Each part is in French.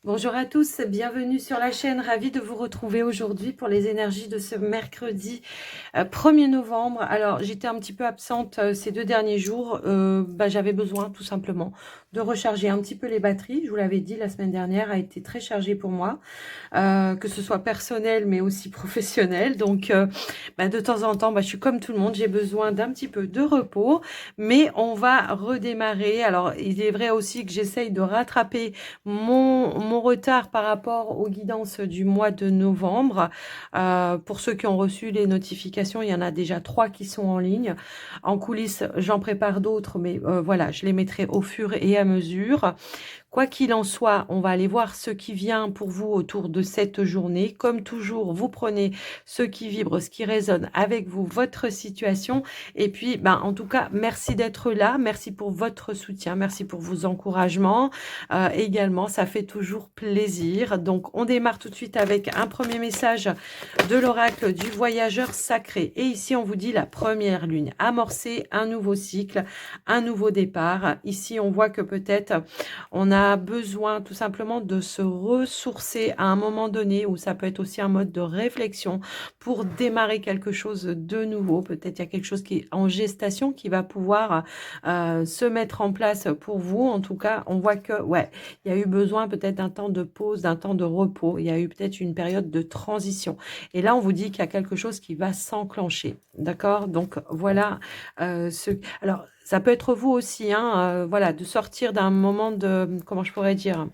Bonjour à tous, bienvenue sur la chaîne, ravie de vous retrouver aujourd'hui pour les énergies de ce mercredi 1er novembre. Alors j'étais un petit peu absente ces 2 derniers jours, j'avais besoin tout simplement de recharger un petit peu les batteries. Je vous l'avais dit, la semaine dernière a été très chargée pour moi, que ce soit personnel mais aussi professionnel. Donc de temps en temps, je suis comme tout le monde, j'ai besoin d'un petit peu de repos, mais on va redémarrer. Alors il est vrai aussi que j'essaye de rattraper mon retard par rapport aux guidances du mois de novembre. Pour ceux qui ont reçu les notifications, il y en a déjà 3 qui sont en ligne. En coulisses, j'en prépare d'autres, mais voilà, je les mettrai au fur et à mesure. Quoi qu'il en soit, on va aller voir ce qui vient pour vous autour de cette journée. Comme toujours, vous prenez ce qui vibre, ce qui résonne avec vous, votre situation. Et puis, en tout cas, merci d'être là. Merci pour votre soutien. Merci pour vos encouragements. Également, ça fait toujours plaisir. Donc, on démarre tout de suite avec un premier message de l'oracle du voyageur sacré. Et ici, on vous dit la première lune. Amorcer un nouveau cycle, un nouveau départ. Ici, on voit que peut-être on a besoin tout simplement de se ressourcer à un moment donné, ou ça peut être aussi un mode de réflexion pour démarrer quelque chose de nouveau. Peut-être il y a quelque chose qui est en gestation qui va pouvoir se mettre en place pour vous. En tout cas, on voit que ouais, il y a eu besoin peut-être d'un temps de pause, d'un temps de repos. Il y a eu peut-être une période de transition. Et là, on vous dit qu'il y a quelque chose qui va s'enclencher. D'accord? Donc voilà alors, ça peut être vous aussi, hein, voilà, de sortir d'un moment de, comment je pourrais dire,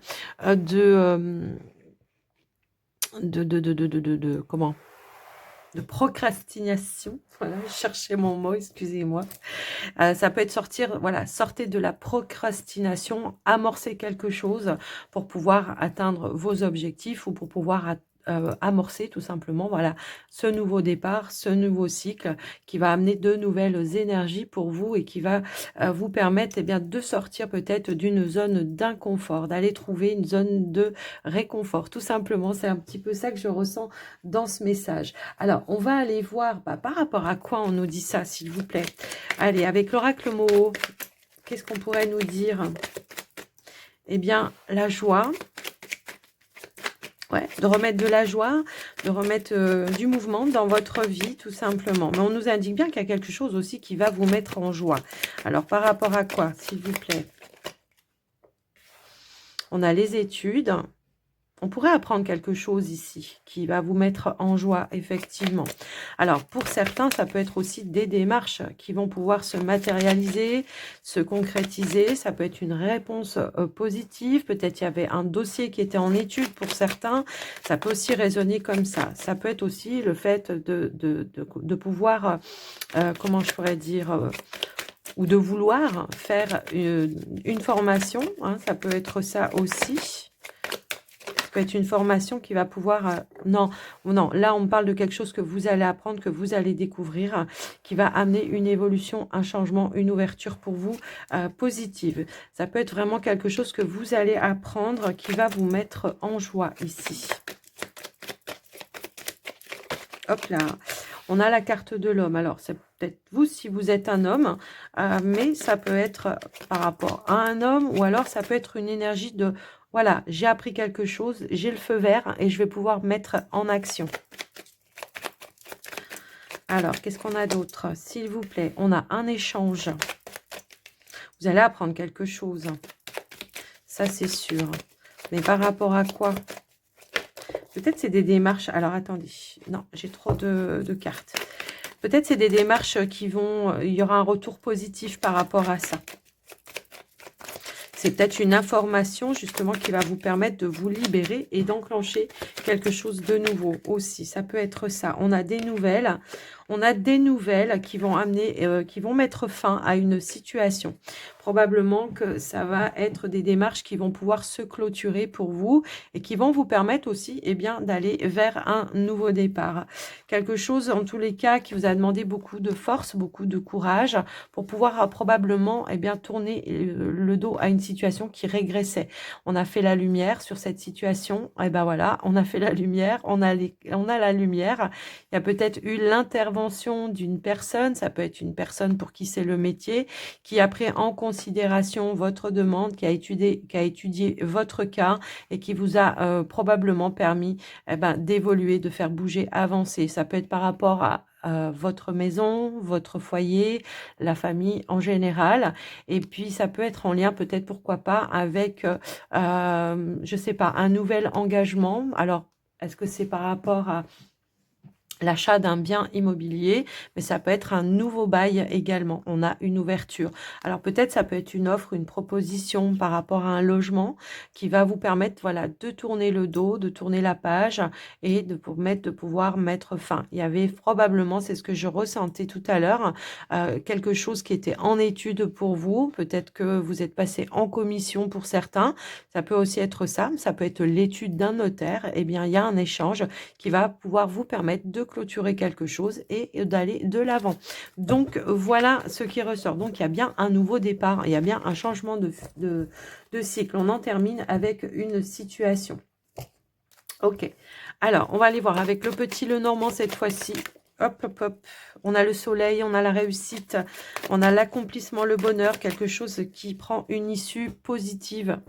comment, de procrastination. Voilà, je cherchais mon mot, excusez-moi. Ça peut être sortir, voilà, sortez de la procrastination, amorcer quelque chose pour pouvoir atteindre vos objectifs ou pour pouvoir amorcer tout simplement, voilà, ce nouveau départ, ce nouveau cycle qui va amener de nouvelles énergies pour vous et qui va vous permettre de sortir peut-être d'une zone d'inconfort, d'aller trouver une zone de réconfort. Tout simplement, c'est un petit peu ça que je ressens dans ce message. Alors, on va aller voir par rapport à quoi on nous dit ça, s'il vous plaît. Allez, avec l'oracle Moho, qu'est-ce qu'on pourrait nous dire? Eh bien, la joie. Ouais, de remettre de la joie, de remettre du mouvement dans votre vie, tout simplement. Mais on nous indique bien qu'il y a quelque chose aussi qui va vous mettre en joie. Alors, par rapport à quoi, s'il vous plaît? On a les études. On pourrait apprendre quelque chose ici qui va vous mettre en joie, effectivement. Alors, pour certains, ça peut être aussi des démarches qui vont pouvoir se matérialiser, se concrétiser. Ça peut être une réponse positive. Peut-être il y avait un dossier qui était en étude pour certains. Ça peut aussi résonner comme ça. Ça peut être aussi le fait de pouvoir, comment je pourrais dire... ou de vouloir faire une formation. Hein, ça peut être ça aussi. Peut être une formation qui va pouvoir... non, là, on me parle de quelque chose que vous allez apprendre, que vous allez découvrir, qui va amener une évolution, un changement, une ouverture pour vous positive. Ça peut être vraiment quelque chose que vous allez apprendre qui va vous mettre en joie ici. Hop là. On a la carte de l'homme. Alors, c'est peut-être vous si vous êtes un homme, mais ça peut être par rapport à un homme, ou alors ça peut être une énergie de... Voilà, j'ai appris quelque chose, j'ai le feu vert et je vais pouvoir mettre en action. Alors, qu'est-ce qu'on a d'autre? S'il vous plaît, on a un échange. Vous allez apprendre quelque chose. Ça, c'est sûr. Mais par rapport à quoi? Peut-être c'est des démarches... Alors, attendez. Non, j'ai trop de cartes. Peut-être c'est des démarches qui vont... Il y aura un retour positif par rapport à ça. C'est peut-être une information justement qui va vous permettre de vous libérer et d'enclencher quelque chose de nouveau aussi. Ça peut être ça. On a des nouvelles. On a des nouvelles qui vont amener, qui vont mettre fin à une situation. Probablement que ça va être des démarches qui vont pouvoir se clôturer pour vous et qui vont vous permettre aussi d'aller vers un nouveau départ. Quelque chose en tous les cas qui vous a demandé beaucoup de force, beaucoup de courage pour pouvoir probablement tourner le dos à une situation qui régressait. On a fait la lumière sur cette situation. Et voilà, on a fait la lumière, on a la lumière. Il y a peut-être eu l'intervention l'intervention d'une personne, ça peut être une personne pour qui c'est le métier, qui a pris en considération votre demande, qui a étudié votre cas et qui vous a probablement permis d'évoluer, de faire bouger, avancer. Ça peut être par rapport à votre maison, votre foyer, la famille en général. Et puis, ça peut être en lien, peut-être, pourquoi pas, avec, je sais pas, un nouvel engagement. Alors, est-ce que c'est par rapport à l'achat d'un bien immobilier, mais ça peut être un nouveau bail également. On a une ouverture. Alors peut-être ça peut être une offre, une proposition par rapport à un logement qui va vous permettre, voilà, de tourner le dos, de tourner la page et de pouvoir mettre fin. Il y avait probablement, c'est ce que je ressentais tout à l'heure, quelque chose qui était en étude pour vous. Peut-être que vous êtes passé en commission pour certains. Ça peut aussi être ça. Ça peut être l'étude d'un notaire. Eh bien, il y a un échange qui va pouvoir vous permettre de clôturer quelque chose et d'aller de l'avant. Donc, voilà ce qui ressort. Donc, il y a bien un nouveau départ, il y a bien un changement de cycle. On en termine avec une situation. Ok. Alors, on va aller voir avec le petit Lenormand cette fois-ci. Hop, hop, hop. On a le soleil, on a la réussite, on a l'accomplissement, le bonheur, quelque chose qui prend une issue positive.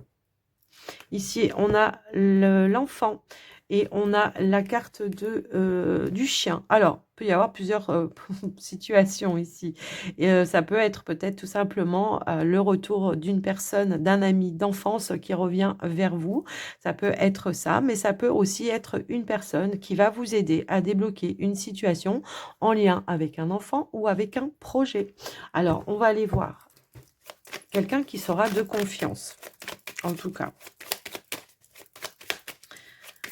Ici, on a l'enfant. Et on a la carte du chien. Alors, il peut y avoir plusieurs situations ici. Et, ça peut être peut-être tout simplement le retour d'une personne, d'un ami d'enfance qui revient vers vous. Ça peut être ça, mais ça peut aussi être une personne qui va vous aider à débloquer une situation en lien avec un enfant ou avec un projet. Alors, on va aller voir quelqu'un qui sera de confiance, en tout cas.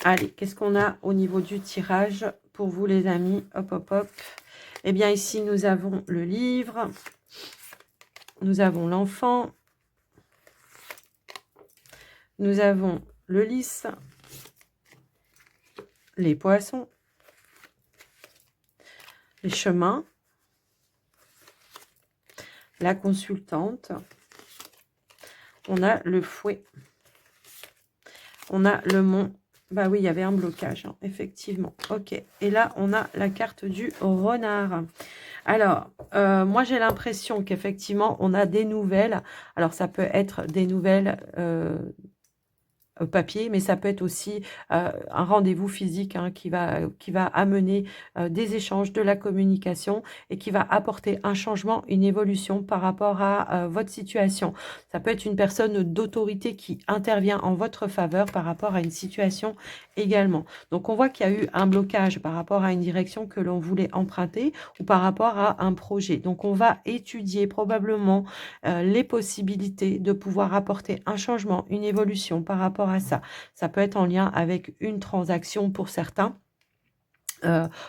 Allez, qu'est-ce qu'on a au niveau du tirage pour vous les amis? Hop, hop, hop. Eh bien, ici, nous avons le livre. Nous avons l'enfant. Nous avons le lys. Les poissons. Les chemins. La consultante. On a le fouet. On a le mont. Bah oui, il y avait un blocage, hein, effectivement. Ok. Et là, on a la carte du renard. Alors, moi, j'ai l'impression qu'effectivement, on a des nouvelles. Alors, ça peut être des nouvelles papier, mais ça peut être aussi un rendez-vous physique hein, qui va amener des échanges, de la communication et qui va apporter un changement, une évolution par rapport à votre situation. Ça peut être une personne d'autorité qui intervient en votre faveur par rapport à une situation également. Donc, on voit qu'il y a eu un blocage par rapport à une direction que l'on voulait emprunter ou par rapport à un projet. Donc, on va étudier probablement les possibilités de pouvoir apporter un changement, une évolution par rapport à ça. Ça peut être en lien avec une transaction pour certains.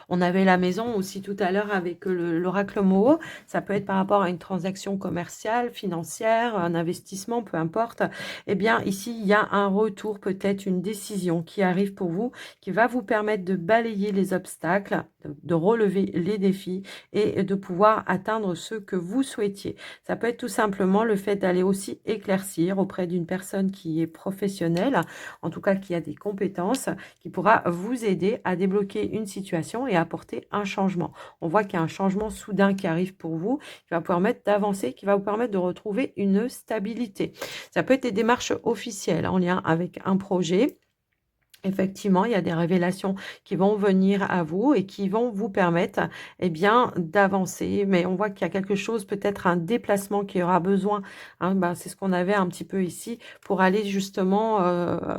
On avait la maison aussi tout à l'heure avec l'oracle Moho. Ça peut être par rapport à une transaction commerciale, financière, un investissement, peu importe. Eh bien, ici, il y a un retour, peut-être une décision qui arrive pour vous, qui va vous permettre de balayer les obstacles, de relever les défis et de pouvoir atteindre ce que vous souhaitiez. Ça peut être tout simplement le fait d'aller aussi éclaircir auprès d'une personne qui est professionnelle, en tout cas qui a des compétences, qui pourra vous aider à débloquer une situation et apporter un changement. On voit qu'il y a un changement soudain qui arrive pour vous, qui va vous permettre d'avancer, qui va vous permettre de retrouver une stabilité. Ça peut être des démarches officielles en lien avec un projet. Effectivement, il y a des révélations qui vont venir à vous et qui vont vous permettre eh bien, d'avancer. Mais on voit qu'il y a quelque chose, peut-être un déplacement qui aura besoin. Hein, c'est ce qu'on avait un petit peu ici pour aller justement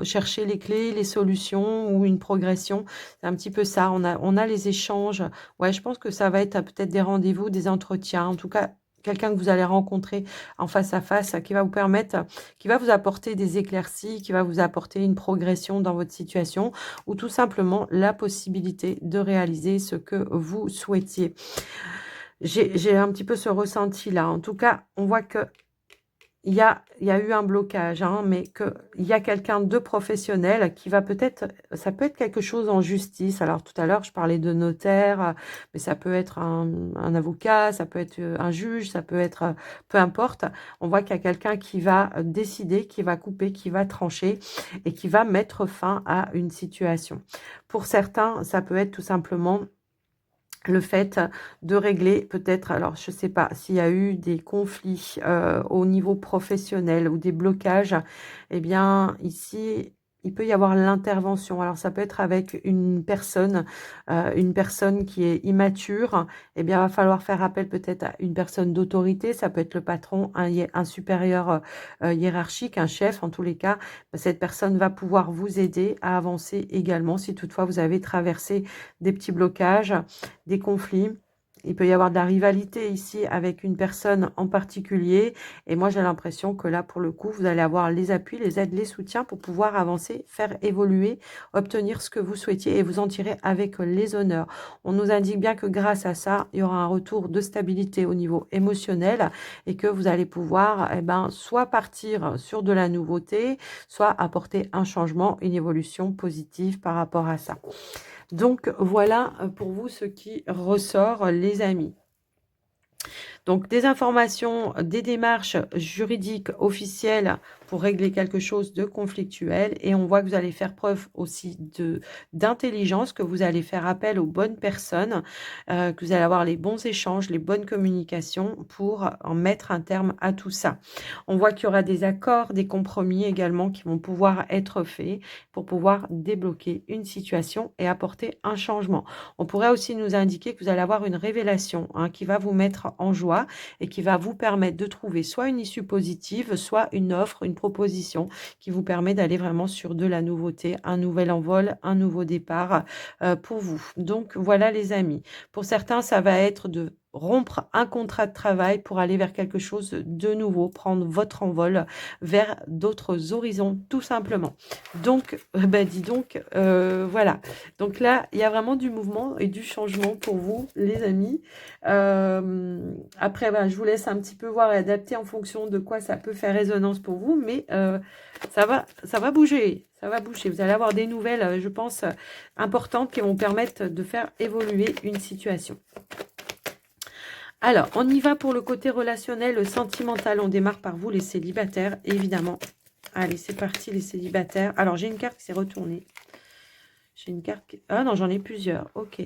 chercher les clés, les solutions ou une progression. C'est un petit peu ça. On a les échanges. Ouais, je pense que ça va être peut-être des rendez-vous, des entretiens. En tout cas, quelqu'un que vous allez rencontrer en face à face qui va vous permettre, qui va vous apporter des éclaircies, qui va vous apporter une progression dans votre situation ou tout simplement la possibilité de réaliser ce que vous souhaitiez. J'ai un petit peu ce ressenti-là. En tout cas, on voit que il y a eu un blocage, hein, mais qu'il y a quelqu'un de professionnel qui va peut-être, ça peut être quelque chose en justice. Alors tout à l'heure, je parlais de notaire, mais ça peut être un avocat, ça peut être un juge, ça peut être, peu importe. On voit qu'il y a quelqu'un qui va décider, qui va couper, qui va trancher et qui va mettre fin à une situation. Pour certains, ça peut être tout simplement le fait de régler peut-être, alors je ne sais pas s'il y a eu des conflits au niveau professionnel ou des blocages, eh bien ici, il peut y avoir l'intervention. Alors ça peut être avec une personne qui est immature, eh bien il va falloir faire appel peut-être à une personne d'autorité, ça peut être le patron, un supérieur hiérarchique, un chef en tous les cas. Cette personne va pouvoir vous aider à avancer également si toutefois vous avez traversé des petits blocages, des conflits. Il peut y avoir de la rivalité ici avec une personne en particulier. Et moi, j'ai l'impression que là, pour le coup, vous allez avoir les appuis, les aides, les soutiens pour pouvoir avancer, faire évoluer, obtenir ce que vous souhaitiez et vous en tirer avec les honneurs. On nous indique bien que grâce à ça, il y aura un retour de stabilité au niveau émotionnel et que vous allez pouvoir soit partir sur de la nouveauté, soit apporter un changement, une évolution positive par rapport à ça. Donc voilà pour vous ce qui ressort, les amis. Donc des informations, des démarches juridiques officielles pour régler quelque chose de conflictuel. Et on voit que vous allez faire preuve aussi d'intelligence, que vous allez faire appel aux bonnes personnes, que vous allez avoir les bons échanges, les bonnes communications pour en mettre un terme à tout ça. On voit qu'il y aura des accords, des compromis également qui vont pouvoir être faits pour pouvoir débloquer une situation et apporter un changement. On pourrait aussi nous indiquer que vous allez avoir une révélation qui va vous mettre en joie et qui va vous permettre de trouver soit une issue positive, soit une offre, une proposition qui vous permet d'aller vraiment sur de la nouveauté, un nouvel envol, un nouveau départ pour vous. Donc voilà les amis. Pour certains, ça va être de rompre un contrat de travail pour aller vers quelque chose de nouveau, prendre votre envol vers d'autres horizons, tout simplement. Donc, dis donc, voilà. Donc là, il y a vraiment du mouvement et du changement pour vous, les amis. Après, je vous laisse un petit peu voir et adapter en fonction de quoi ça peut faire résonance pour vous, mais ça va bouger. Ça va bouger. Vous allez avoir des nouvelles, je pense, importantes qui vont permettre de faire évoluer une situation. Alors, on y va pour le côté relationnel, le sentimental. On démarre par vous, les célibataires, évidemment. Allez, c'est parti, les célibataires. Alors, j'ai une carte qui s'est retournée. J'ai une carte qui... Ah non, j'en ai plusieurs. Ok.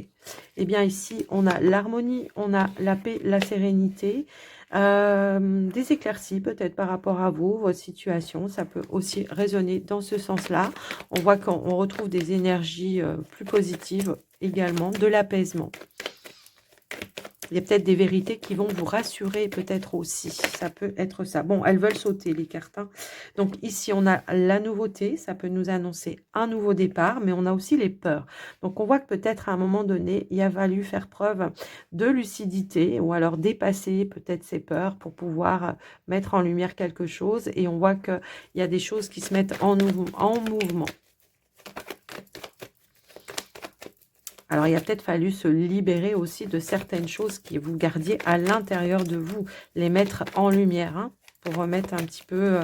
Eh bien, ici, on a l'harmonie, on a la paix, la sérénité. Des éclaircies peut-être par rapport à vous, votre situation. Ça peut aussi résonner dans ce sens-là. On voit qu'on retrouve des énergies plus positives également, de l'apaisement. Il y a peut-être des vérités qui vont vous rassurer peut-être aussi. Ça peut être ça. Bon, elles veulent sauter les cartes. Donc ici, on a la nouveauté. Ça peut nous annoncer un nouveau départ, mais on a aussi les peurs. Donc on voit que peut-être à un moment donné, il a fallu faire preuve de lucidité ou alors dépasser peut-être ces peurs pour pouvoir mettre en lumière quelque chose. Et on voit qu'il y a des choses qui se mettent en mouvement. Alors, il a peut-être fallu se libérer aussi de certaines choses que vous gardiez à l'intérieur de vous, les mettre en lumière, pour remettre un petit peu,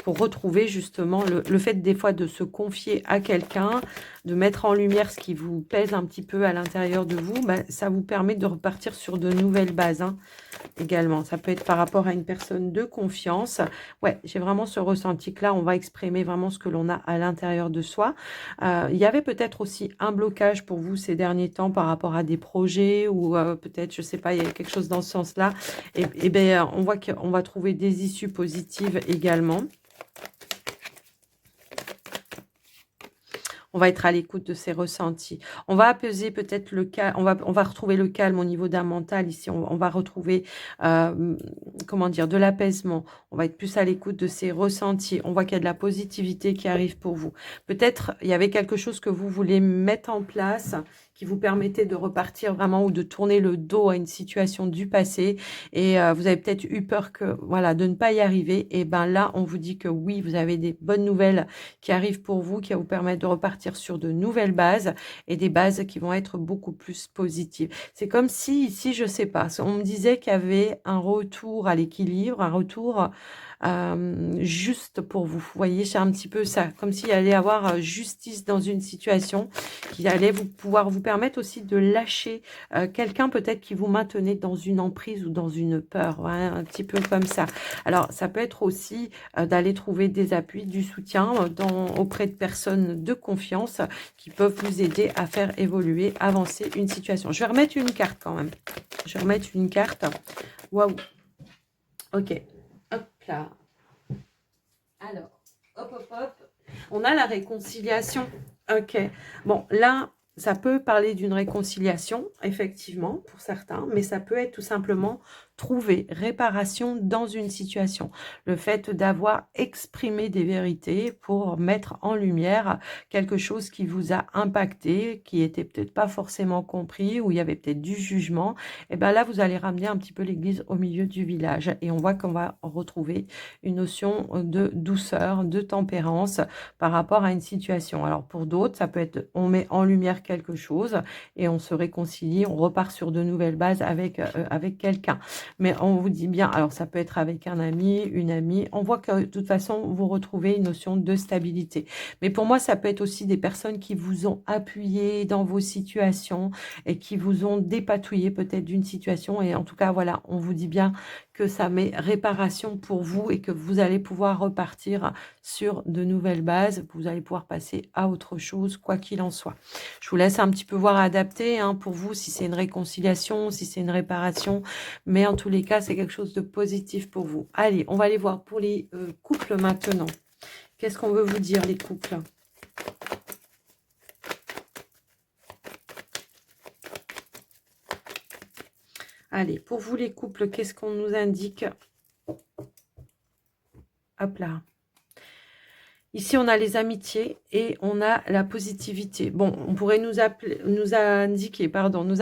pour retrouver justement le fait des fois de se confier à quelqu'un, de mettre en lumière ce qui vous pèse un petit peu à l'intérieur de vous, ça vous permet de repartir sur de nouvelles bases également. Ça peut être par rapport à une personne de confiance. Ouais, j'ai vraiment ce ressenti que là, on va exprimer vraiment ce que l'on a à l'intérieur de soi. Il y avait peut-être aussi un blocage pour vous ces derniers temps par rapport à des projets ou peut-être, je sais pas, il y a quelque chose dans ce sens-là. Et bien, on voit qu'on va trouver des issues positives également. On va être à l'écoute de ses ressentis. On va apaiser peut-être le calme. On va retrouver le calme au niveau d'un mental. Ici, on va retrouver, comment dire, de l'apaisement. On va être plus à l'écoute de ses ressentis. On voit qu'il y a de la positivité qui arrive pour vous. Peut-être, il y avait quelque chose que vous voulez mettre en place qui vous permettait de repartir vraiment ou de tourner le dos à une situation du passé. Et vous avez peut-être eu peur que, voilà, de ne pas y arriver. Et ben là, on vous dit que oui, vous avez des bonnes nouvelles qui arrivent pour vous, qui va vous permettre de repartir sur de nouvelles bases et des bases qui vont être beaucoup plus positives. C'est comme si, ici, je sais pas, on me disait qu'il y avait un retour à l'équilibre, un retour juste pour vous. Vous voyez, c'est un petit peu ça, comme s'il allait y avoir justice dans une situation qui allait pouvoir vous permettre aussi de lâcher quelqu'un peut-être qui vous maintenait dans une emprise ou dans une peur, ouais, un petit peu comme ça. Alors, ça peut être aussi d'aller trouver des appuis, du soutien auprès de personnes de confiance qui peuvent vous aider à faire évoluer, avancer une situation. Je vais remettre une carte quand même. Je vais remettre une carte. Waouh. Ok. Hop là. Alors, hop, hop, hop. On a la réconciliation. Ok. Bon, là, ça peut parler d'une réconciliation, effectivement, pour certains, mais ça peut être tout simplement trouver réparation dans une situation. Le fait d'avoir exprimé des vérités pour mettre en lumière quelque chose qui vous a impacté, qui était peut-être pas forcément compris, où il y avait peut-être du jugement, et bien là, vous allez ramener un petit peu l'église au milieu du village. Et on voit qu'on va retrouver une notion de douceur, de tempérance par rapport à une situation. Alors pour d'autres, ça peut être on met en lumière quelque chose et on se réconcilie, on repart sur de nouvelles bases avec quelqu'un. Mais on vous dit bien, alors ça peut être avec un ami, une amie, on voit que de toute façon, vous retrouvez une notion de stabilité. Mais pour moi, ça peut être aussi des personnes qui vous ont appuyé dans vos situations et qui vous ont dépatouillé peut-être d'une situation. Et en tout cas, voilà, on vous dit bien que ça met réparation pour vous et que vous allez pouvoir repartir sur de nouvelles bases. Vous allez pouvoir passer à autre chose, quoi qu'il en soit. Je vous laisse un petit peu voir adapter pour vous, si c'est une réconciliation, si c'est une réparation. Mais en tous les cas, c'est quelque chose de positif pour vous. Allez, on va aller voir pour les couples maintenant. Qu'est-ce qu'on veut vous dire, les couples ? Allez, pour vous, les couples, qu'est-ce qu'on nous indique ? Hop là. Ici, on a les amitiés et on a la positivité. Bon, on pourrait nous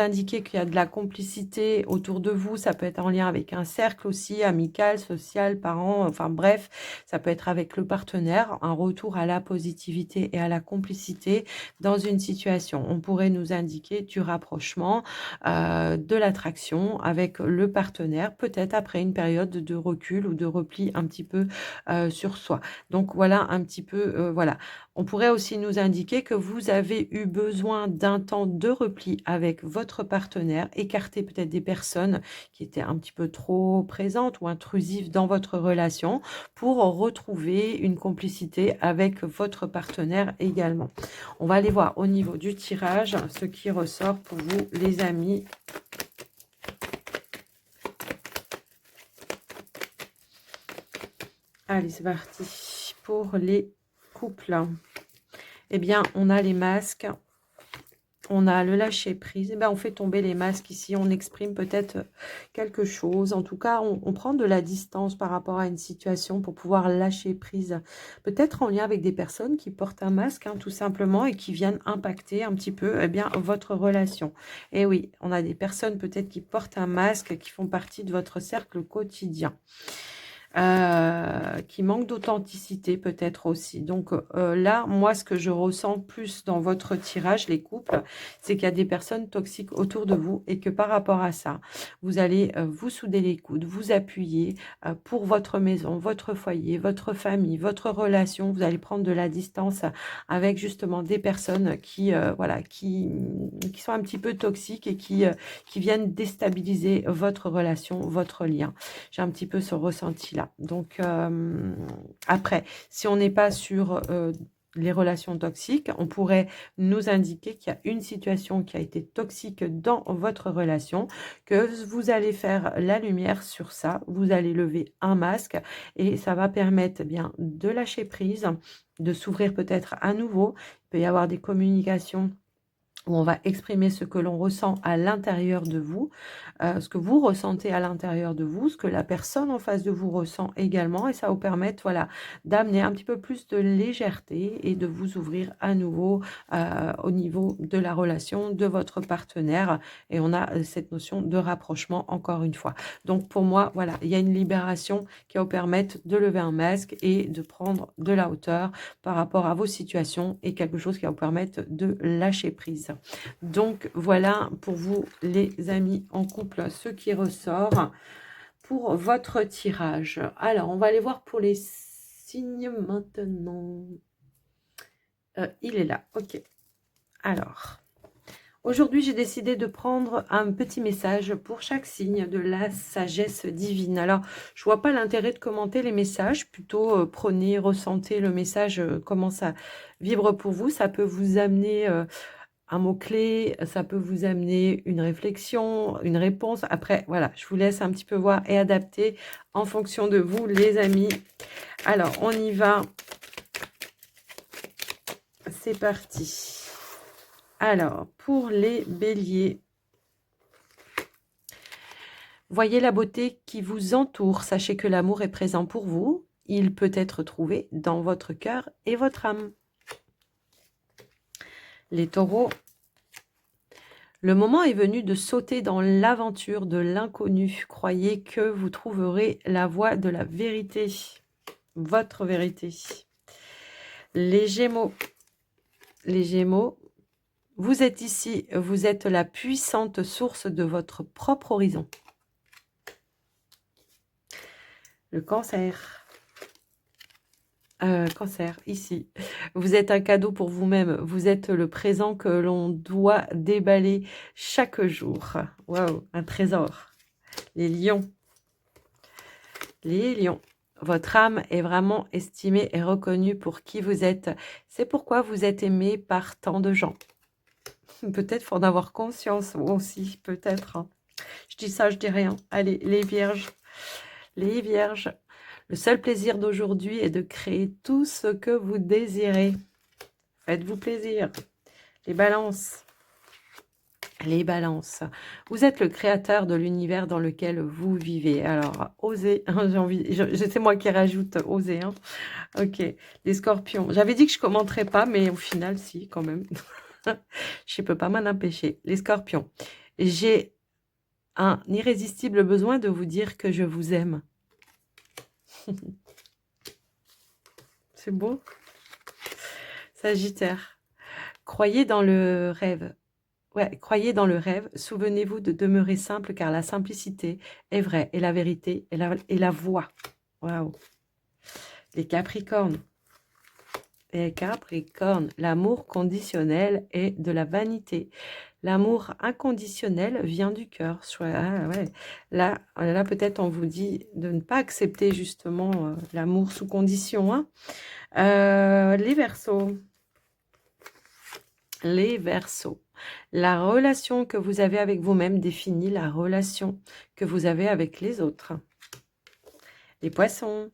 indiquer qu'il y a de la complicité autour de vous. Ça peut être en lien avec un cercle aussi, amical, social, parents, enfin bref. Ça peut être avec le partenaire, un retour à la positivité et à la complicité dans une situation. On pourrait nous indiquer du rapprochement, de l'attraction avec le partenaire, peut-être après une période de recul ou de repli un petit peu sur soi. Donc voilà un petit peu, voilà. On pourrait aussi nous indiquer que vous avez eu besoin d'un temps de repli avec votre partenaire, écarter peut-être des personnes qui étaient un petit peu trop présentes ou intrusives dans votre relation pour retrouver une complicité avec votre partenaire également. On va aller voir au niveau du tirage ce qui ressort pour vous, les amis. Allez, c'est parti pour les couples. Eh bien, on a les masques, on a le lâcher prise. Eh bien, on fait tomber les masques ici, on exprime peut-être quelque chose. En tout cas, on prend de la distance par rapport à une situation pour pouvoir lâcher prise. Peut-être en lien avec des personnes qui portent un masque, tout simplement, et qui viennent impacter un petit peu bien votre relation. Et oui, on a des personnes peut-être qui portent un masque, qui font partie de votre cercle quotidien. Qui manque d'authenticité peut-être aussi. Donc là, moi, ce que je ressens plus dans votre tirage, les couples, c'est qu'il y a des personnes toxiques autour de vous et que par rapport à ça, vous allez vous souder les coudes, vous appuyer pour votre maison, votre foyer, votre famille, votre relation. Vous allez prendre de la distance avec justement des personnes qui, voilà, qui sont un petit peu toxiques et qui viennent déstabiliser votre relation, votre lien. J'ai un petit peu ce ressenti-là. Donc, après, si on n'est pas sur les relations toxiques, on pourrait nous indiquer qu'il y a une situation qui a été toxique dans votre relation, que vous allez faire la lumière sur ça, vous allez lever un masque et ça va permettre bien de lâcher prise, de s'ouvrir peut-être à nouveau. Il peut y avoir des communications où on va exprimer ce que l'on ressent à l'intérieur de vous, ce que vous ressentez à l'intérieur de vous, ce que la personne en face de vous ressent également, et ça vous permettre, voilà, d'amener un petit peu plus de légèreté et de vous ouvrir à nouveau au niveau de la relation de votre partenaire, et on a cette notion de rapprochement encore une fois. Donc pour moi, voilà, il y a une libération qui va vous permettre de lever un masque et de prendre de la hauteur par rapport à vos situations, et quelque chose qui va vous permettre de lâcher prise. Donc voilà pour vous, les amis en couple, ce qui ressort pour votre tirage. Alors, on va aller voir pour les signes maintenant. Il est là, ok. Alors, aujourd'hui, j'ai décidé de prendre un petit message pour chaque signe de la sagesse divine. Alors, je vois pas l'intérêt de commenter les messages, plutôt prenez, ressentez le message, comment ça vibre pour vous. Ça peut vous amener un mot-clé, ça peut vous amener une réflexion, une réponse. Après, voilà, je vous laisse un petit peu voir et adapter en fonction de vous, les amis. Alors, on y va. C'est parti. Alors, pour les béliers, voyez la beauté qui vous entoure. Sachez que l'amour est présent pour vous. Il peut être trouvé dans votre cœur et votre âme. Les taureaux, le moment est venu de sauter dans l'aventure de l'inconnu. Croyez que vous trouverez la voie de la vérité, votre vérité. Les Gémeaux, vous êtes ici, vous êtes la puissante source de votre propre horizon. Le Cancer. Cancer, ici. Vous êtes un cadeau pour vous-même. Vous êtes le présent que l'on doit déballer chaque jour. Waouh, un trésor. Les lions. Les lions. Votre âme est vraiment estimée et reconnue pour qui vous êtes. C'est pourquoi vous êtes aimé par tant de gens. Peut-être faut en avoir conscience aussi, peut-être. Hein. Je dis ça, je dis rien. Allez, les vierges. Les vierges. Le seul plaisir d'aujourd'hui est de créer tout ce que vous désirez. Faites-vous plaisir. Les balances. Les balances. Vous êtes le créateur de l'univers dans lequel vous vivez. Alors, osez. J'ai envie. C'est moi qui rajoute osez. Hein. Ok. Les scorpions. J'avais dit que je ne commenterais pas, mais au final, si, quand même. Je ne peux pas m'en empêcher. Les scorpions. J'ai un irrésistible besoin de vous dire que je vous aime. C'est beau. Sagittaire. Croyez dans le rêve. Ouais, croyez dans le rêve. Souvenez-vous de demeurer simple car la simplicité est vraie et la vérité est la voie. Waouh. Les Capricornes. Les Capricornes. L'amour conditionnel est de la vanité. L'amour inconditionnel vient du cœur. Ah, ouais. Là peut-être on vous dit de ne pas accepter justement l'amour sous condition. Hein. Les Verseaux. Les Verseaux. La relation que vous avez avec vous-même définit la relation que vous avez avec les autres. Les Poissons.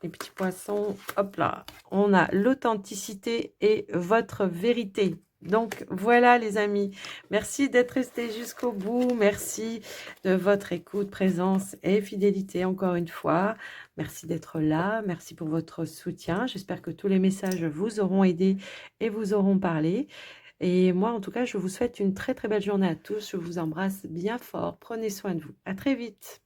Les petits poissons. Hop là. On a l'authenticité et votre vérité. Donc, voilà les amis. Merci d'être restés jusqu'au bout. Merci de votre écoute, présence et fidélité encore une fois. Merci d'être là. Merci pour votre soutien. J'espère que tous les messages vous auront aidé et vous auront parlé. Et moi, en tout cas, je vous souhaite une très très belle journée à tous. Je vous embrasse bien fort. Prenez soin de vous. À très vite.